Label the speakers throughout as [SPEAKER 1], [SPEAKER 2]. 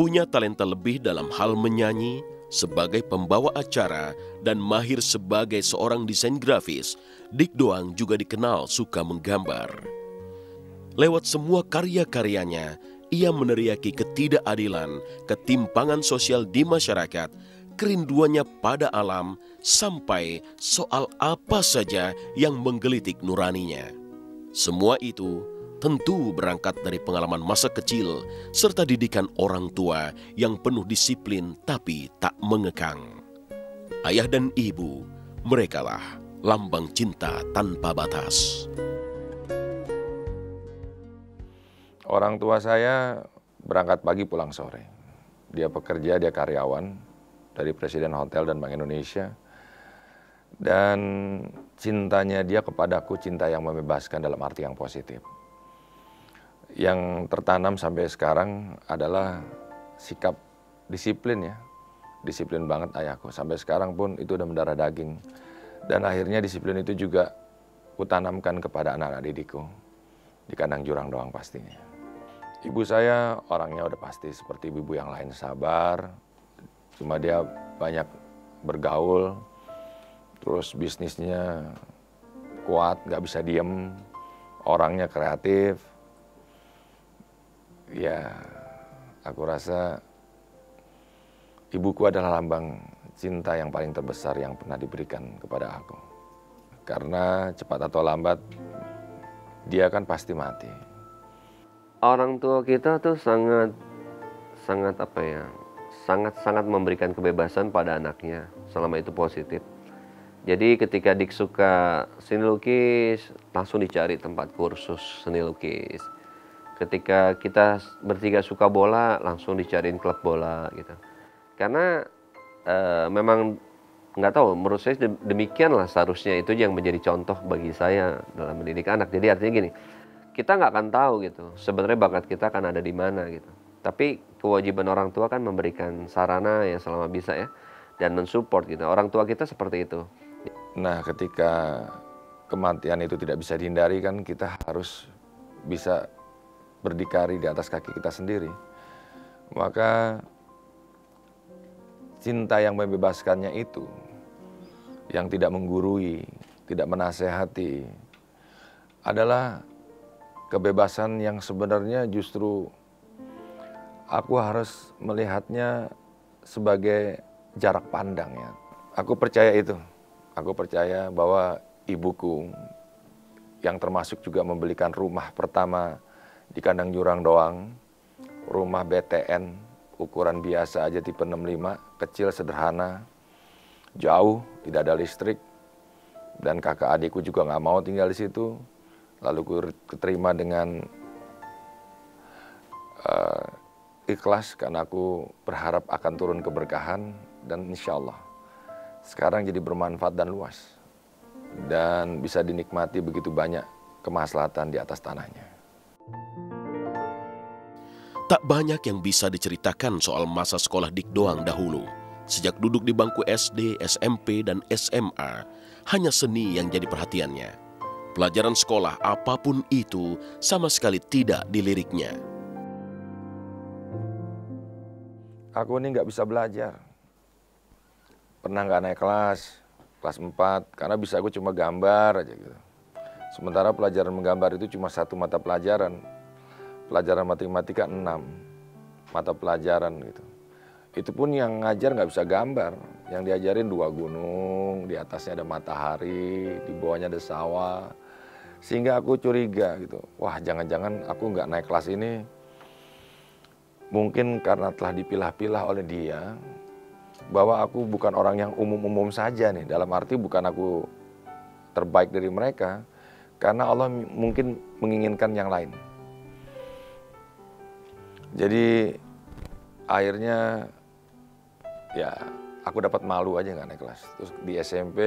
[SPEAKER 1] Punya talenta lebih dalam hal menyanyi, sebagai pembawa acara, dan mahir sebagai seorang desain grafis, Dik Doang juga dikenal suka menggambar. Lewat semua karya-karyanya, ia meneriaki ketidakadilan, ketimpangan sosial di masyarakat, kerinduannya pada alam, sampai soal apa saja yang menggelitik nuraninya. Semua itu tentu berangkat dari pengalaman masa kecil serta didikan orang tua yang penuh disiplin tapi tak mengekang. Ayah dan ibu, merekalah lambang cinta tanpa batas.
[SPEAKER 2] Orang tua saya berangkat pagi pulang sore. Dia pekerja, dia karyawan dari Presiden Hotel dan Bank Indonesia. Dan cintanya dia kepadaku cinta yang membebaskan dalam arti yang positif. Yang tertanam sampai sekarang adalah sikap disiplin ya. Disiplin banget ayahku. Sampai sekarang pun itu udah mendarah daging. Dan akhirnya disiplin itu juga kutanamkan kepada anak-anak didikku. Di kandang jurang doang pastinya. Ibu saya orangnya udah pasti seperti ibu yang lain, sabar. Cuma dia banyak bergaul. Terus bisnisnya kuat, gak bisa diem. Orangnya kreatif. Ya, aku rasa ibuku adalah lambang cinta yang paling terbesar yang pernah diberikan kepada aku. Karena cepat atau lambat, dia kan pasti mati.
[SPEAKER 3] Orang tua kita tuh sangat memberikan kebebasan pada anaknya selama itu positif. Jadi ketika Dik suka seni lukis, langsung dicari tempat kursus seni lukis. Ketika kita bertiga suka bola, langsung dicariin klub bola gitu. Karena memang nggak tahu, menurut saya demikianlah seharusnya itu yang menjadi contoh bagi saya dalam mendidik anak. Jadi artinya gini, kita nggak akan tahu gitu sebenarnya bakat kita akan ada di mana gitu. Tapi kewajiban orang tua kan memberikan sarana ya selama bisa ya, dan mensupport gitu. Orang tua kita seperti itu.
[SPEAKER 2] Nah, ketika kematian itu tidak bisa dihindari kan kita harus bisa berdikari di atas kaki kita sendiri. Maka cinta yang membebaskannya itu, yang tidak menggurui, tidak menasehati, adalah kebebasan yang sebenarnya justru aku harus melihatnya sebagai jarak pandang ya. Aku percaya itu. Aku percaya bahwa ibuku yang termasuk juga membelikan rumah pertama di kandang jurang doang, rumah BTN, ukuran biasa aja tipe 65, kecil sederhana, jauh, tidak ada listrik, dan kakak adikku juga nggak mau tinggal di situ. Lalu ku keterima dengan ikhlas karena aku berharap akan turun keberkahan, dan insya Allah sekarang jadi bermanfaat dan luas dan bisa dinikmati begitu banyak kemaslahatan di atas tanahnya.
[SPEAKER 1] Tak banyak yang bisa diceritakan soal masa sekolah Dik Doang dahulu. Sejak duduk di bangku SD, SMP, dan SMA, hanya seni yang jadi perhatiannya. Pelajaran sekolah apapun itu sama sekali tidak diliriknya.
[SPEAKER 2] Aku ini nggak bisa belajar. Pernah nggak naik kelas 4, karena bisa aku cuma gambar aja gitu. Sementara pelajaran menggambar itu cuma satu mata pelajaran. Pelajaran matematika 6 mata pelajaran gitu. Itu pun yang ngajar nggak bisa gambar. Yang diajarin 2 gunung, di atasnya ada matahari, di bawahnya ada sawah. Sehingga aku curiga gitu. Wah, jangan-jangan aku nggak naik kelas ini mungkin karena telah dipilah-pilah oleh dia. Bahwa aku bukan orang yang umum-umum saja nih. Dalam arti bukan aku terbaik dari mereka. Karena Allah mungkin menginginkan yang lain. Jadi akhirnya ya aku dapat malu aja nggak naik kelas. Terus di SMP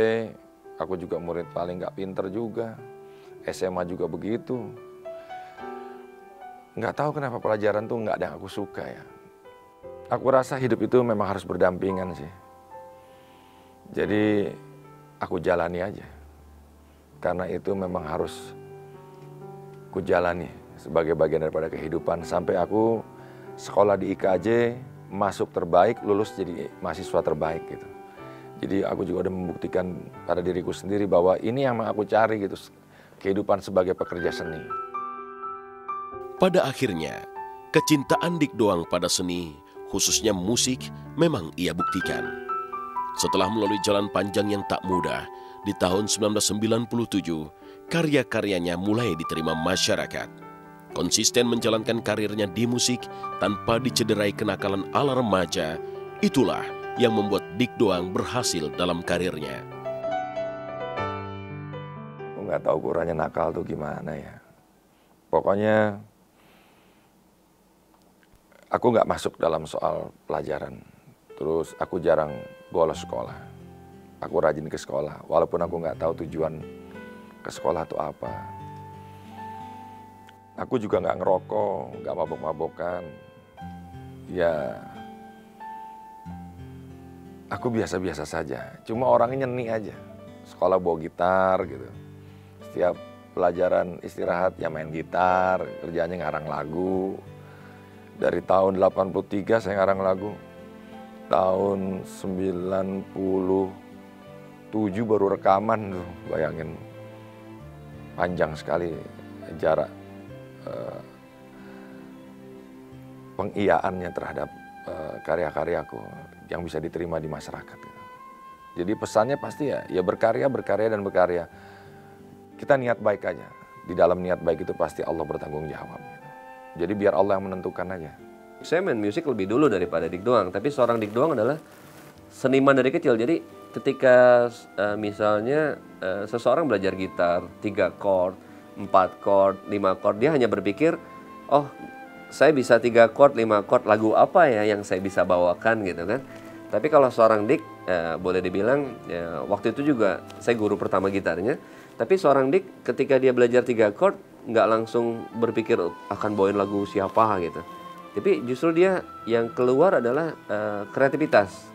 [SPEAKER 2] aku juga murid paling nggak pinter juga. SMA juga begitu. Nggak tahu kenapa pelajaran tuh nggak ada yang aku suka ya. Aku rasa hidup itu memang harus berdampingan sih. Jadi aku jalani aja. Karena itu memang harus ku jalani sebagai bagian daripada kehidupan. Sampai aku sekolah di IKJ, masuk terbaik, lulus jadi mahasiswa terbaik gitu. Jadi aku juga udah membuktikan pada diriku sendiri bahwa ini yang aku cari gitu, kehidupan sebagai pekerja seni.
[SPEAKER 1] Pada akhirnya, kecintaan Dik Doang pada seni, khususnya musik, memang ia buktikan. Setelah melalui jalan panjang yang tak mudah, di tahun 1997, karya-karyanya mulai diterima masyarakat. Konsisten menjalankan karirnya di musik tanpa dicederai kenakalan ala remaja, itulah yang membuat Dik Doang berhasil dalam karirnya.
[SPEAKER 2] Aku nggak tahu ukurannya nakal tuh gimana ya. Pokoknya aku nggak masuk dalam soal pelajaran. Terus aku jarang bolos sekolah. Aku rajin ke sekolah, walaupun aku nggak tahu tujuan ke sekolah itu apa. Aku juga nggak ngerokok, nggak mabok-mabokan. Ya, aku biasa-biasa saja. Cuma orangnya nyeni aja. Sekolah bawa gitar gitu. Setiap pelajaran istirahat ya main gitar, kerjanya ngarang lagu. Dari tahun 83 saya ngarang lagu. Tahun 97 baru rekaman tuh, bayangin. Panjang sekali jarak pengiyaannya terhadap karya-karyaku yang bisa diterima di masyarakat. Jadi pesannya pasti ya berkarya, dan berkarya. Kita niat baik aja. Di dalam niat baik itu pasti Allah bertanggung jawab. Jadi biar Allah yang menentukan aja.
[SPEAKER 3] Saya main musik lebih dulu daripada Dik Doang, tapi seorang Dik Doang adalah seniman dari kecil. Jadi ketika misalnya seseorang belajar gitar 3 chord, 4 chord, 5 chord, dia hanya berpikir, oh saya bisa 3 chord, 5 chord, lagu apa ya yang saya bisa bawakan gitu kan. Tapi kalau seorang Dik, boleh dibilang, ya, waktu itu juga saya guru pertama gitarnya, tapi seorang Dik ketika dia belajar 3 chord, nggak langsung berpikir akan bawain lagu siapa gitu. Tapi justru dia yang keluar adalah kreativitas.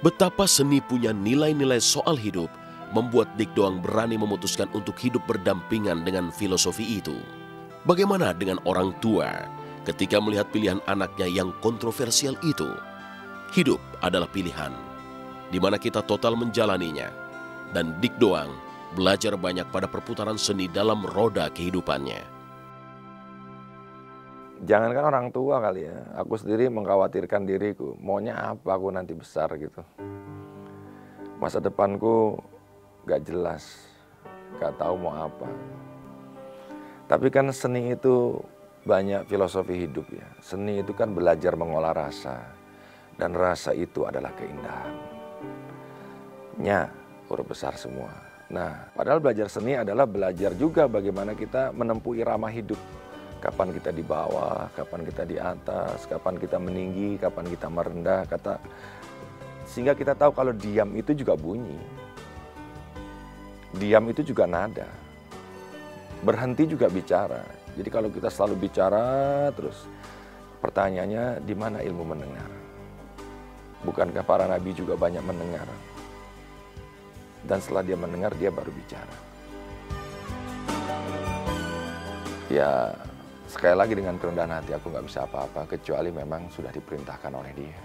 [SPEAKER 1] Betapa seni punya nilai-nilai soal hidup, membuat Dik Doang berani memutuskan untuk hidup berdampingan dengan filosofi itu. Bagaimana dengan orang tua ketika melihat pilihan anaknya yang kontroversial itu? Hidup adalah pilihan, di mana kita total menjalaninya. Dan Dik Doang belajar banyak pada perputaran seni dalam roda kehidupannya.
[SPEAKER 2] Jangankan orang tua kali ya, aku sendiri mengkhawatirkan diriku, maunya apa aku nanti besar gitu. Masa depanku gak jelas, gak tahu mau apa. Tapi kan seni itu banyak filosofi hidup ya. Seni itu kan belajar mengolah rasa, dan rasa itu adalah keindahan. Nya, huruf besar semua. Nah, padahal belajar seni adalah belajar juga bagaimana kita menempuh irama hidup. Kapan kita di bawah, kapan kita di atas, kapan kita meninggi, kapan kita merendah. Sehingga kita tahu kalau diam itu juga bunyi. Diam itu juga nada. Berhenti juga bicara. Jadi kalau kita selalu bicara terus, pertanyaannya di mana ilmu mendengar? Bukankah para nabi juga banyak mendengar? Dan setelah dia mendengar, dia baru bicara. Ya, sekali lagi dengan kerendahan hati, aku nggak bisa apa-apa, kecuali memang sudah diperintahkan oleh dia.